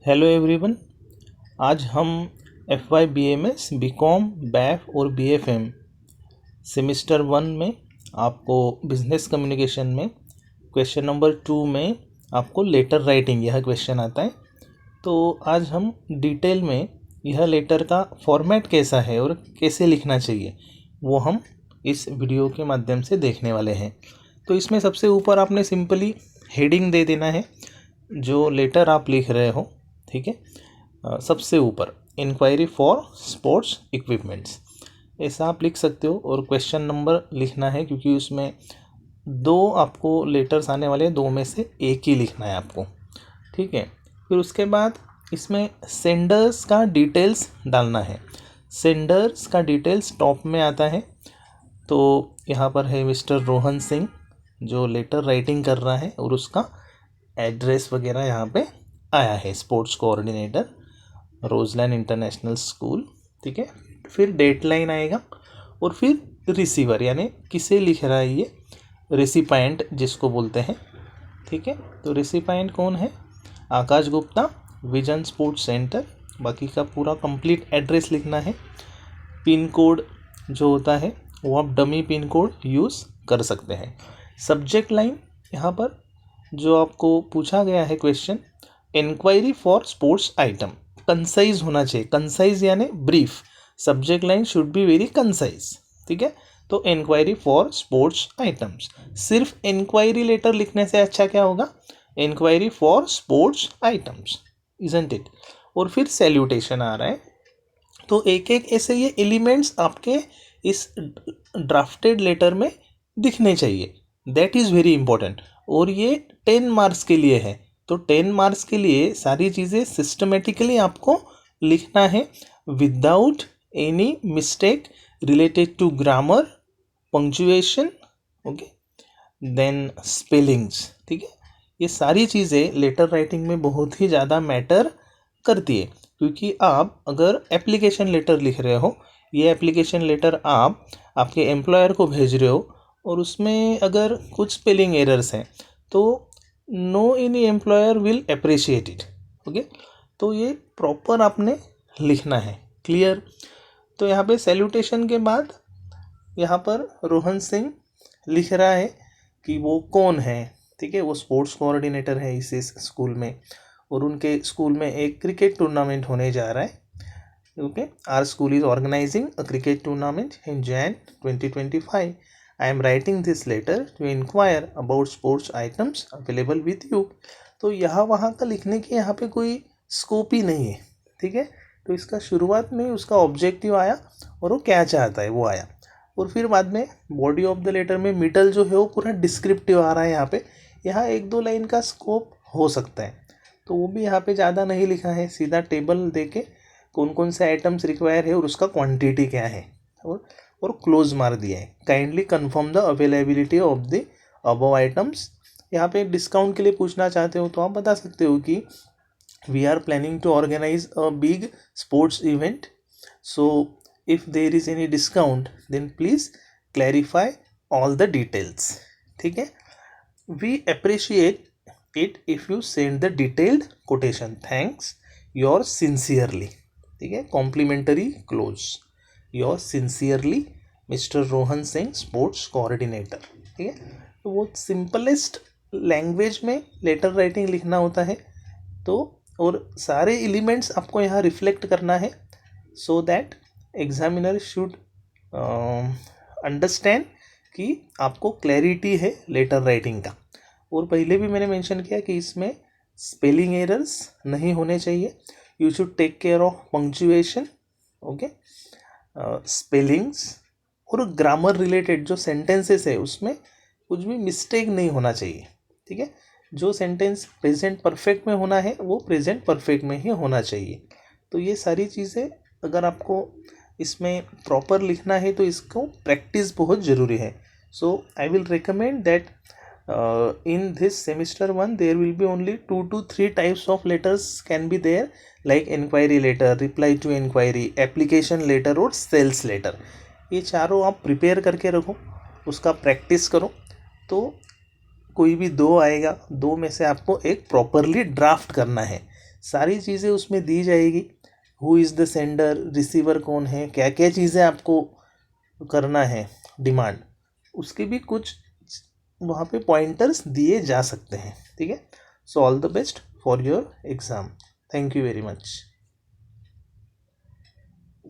Hello everyone. आज हम F Y B M S B com BAF और B F M semester 1 में आपको बिजनेस कम्युनिकेशन में क्वेश्चन नंबर 2 में आपको लेटर राइटिंग यह क्वेश्चन आता है। तो आज हम डिटेल में यह लेटर का फॉर्मेट कैसा है और कैसे लिखना चाहिए वो हम इस वीडियो के माध्यम से देखने वाले हैं। तो इसमें सबसे ऊपर आपने सिंपली हेडिंग दे देना है जो लेटर आप लिख रहे हो, ठीक है। सबसे ऊपर इंक्वायरी फॉर स्पोर्ट्स इक्विपमेंट्स ऐसा आप लिख सकते हो और क्वेश्चन नंबर लिखना है क्योंकि उसमें दो आपको लेटर्स आने वाले हैं, दो में से एक ही लिखना है आपको, ठीक है। फिर उसके बाद इसमें सेंडर्स का डिटेल्स डालना है। सेंडर्स का डिटेल्स टॉप में आता है। तो यहाँ पर है मिस्टर रोहन सिंह जो लेटर राइटिंग कर रहा है और उसका एड्रेस वगैरह यहाँ पे आया है, स्पोर्ट्स कोऑर्डिनेटर रोजलैंड इंटरनेशनल स्कूल, ठीक है। फिर डेडलाइन आएगा और फिर रिसीवर यानी किसे लिख रहा है ये, रेसिपाइंट जिसको बोलते हैं, ठीक है। तो रेसिपाइंट कौन है, आकाश गुप्ता, विजन स्पोर्ट्स सेंटर। बाकी का पूरा कंप्लीट एड्रेस लिखना है। पिन कोड जो होता है वो आप डमी पिन कोड यूज़ कर सकते हैं। सब्जेक्ट लाइन यहाँ पर जो आपको पूछा गया है question, inquiry for sports item, concise होना चाहिए। कंसाइज यानी brief, subject line should be very concise, ठीक है। तो इंक्वायरी फॉर स्पोर्ट्स आइटम्स, सिर्फ इंक्वायरी लेटर लिखने से अच्छा क्या होगा, inquiry for sports items, isn't it. और फिर सैल्यूटेशन आ रहा है। तो एक एक ऐसे ये एलिमेंट्स आपके इस ड्राफ्टेड लेटर में दिखने चाहिए, दैट इज़ वेरी इंपॉर्टेंट। और ये 10 मार्क्स के लिए है। तो 10 मार्क्स के लिए सारी चीज़ें सिस्टमेटिकली आपको लिखना है without any mistake related to grammar, punctuation, okay, then spellings, ठीक है। ये सारी चीज़ें लेटर राइटिंग में बहुत ही ज़्यादा मैटर करती है क्योंकि आप अगर एप्लीकेशन लेटर लिख रहे हो, ये एप्लीकेशन लेटर आप आपके एम्प्लॉयर को भेज रहे हो और उसमें अगर कुछ स्पेलिंग एरर्स हैं तो no any employer will appreciate it, okay. तो ये प्रॉपर आपने लिखना है, क्लियर। तो यहाँ पे सैल्यूटेशन के बाद यहाँ पर रोहन सिंह लिख रहा है कि वो कौन है, ठीक है। वो स्पोर्ट्स कोऑर्डिनेटर है इस स्कूल में और उनके स्कूल में एक क्रिकेट टूर्नामेंट होने जा रहा है, okay. Our school is organising a cricket tournament in Jan 2025. I am writing this letter to inquire about sports items available with you. तो यहाँ वहाँ का लिखने की यहाँ पे कोई स्कोप ही नहीं है, ठीक है। तो इसका शुरुआत में उसका ऑब्जेक्टिव आया और वो क्या चाहता है वो आया, और फिर बाद में बॉडी ऑफ द लेटर में मिडल जो है वो पूरा डिस्क्रिप्टिव आ रहा है। यहाँ पे यहाँ एक दो लाइन का स्कोप हो सकता है, तो वो भी यहाँ पे ज़्यादा नहीं लिखा है। सीधा टेबल दे के कौन कौन से आइटम्स रिक्वायर है और उसका क्वांटिटी क्या है और क्लोज मार दिया है। Kindly confirm the availability of the above items. यहाँ पे डिस्काउंट के लिए पूछना चाहते हो तो आप बता सकते हो कि we are planning to organise a big sports event, so if there is any discount then please clarify all the details, ठीक है। We appreciate it if you send the detailed quotation, thanks your sincerely, ठीक है। Complimentary close, your sincerely mister Rohan Singh sports coordinator, ठीक है। तो वो simplest language में letter writing लिखना होता है। तो और सारे एलिमेंट्स आपको यहाँ रिफ्लेक्ट करना है so that examiner should understand कि आपको क्लैरिटी है लेटर राइटिंग का। और पहले भी मैंने मेंशन किया कि इसमें स्पेलिंग एरर्स नहीं होने चाहिए। You should take care of punctuation, okay, spellings और ग्रामर रिलेटेड जो सेंटेंसेस है उसमें कुछ भी मिस्टेक नहीं होना चाहिए, ठीक है। जो सेंटेंस प्रेजेंट परफेक्ट में होना है वो प्रेजेंट परफेक्ट में ही होना चाहिए। तो ये सारी चीज़ें अगर आपको इसमें प्रॉपर लिखना है तो इसको प्रैक्टिस बहुत ज़रूरी है। So I will recommend that in this semester 1 there will be only 2 to 3 types of letters can be there, like inquiry letter, reply to inquiry, application letter और sales letter। ये चारों आप प्रिपेयर करके रखो, उसका प्रैक्टिस करो, तो कोई भी दो आएगा, दो में से आपको एक प्रॉपरली ड्राफ्ट करना है। सारी चीज़ें उसमें दी जाएगी। Who is the sender, receiver कौन है, क्या क्या चीज़ें आपको करना है, डिमांड, उसके भी कुछ वहाँ पे पॉइंटर्स दिए जा सकते हैं। ठीक है। So all the best for your exam. Thank you very much.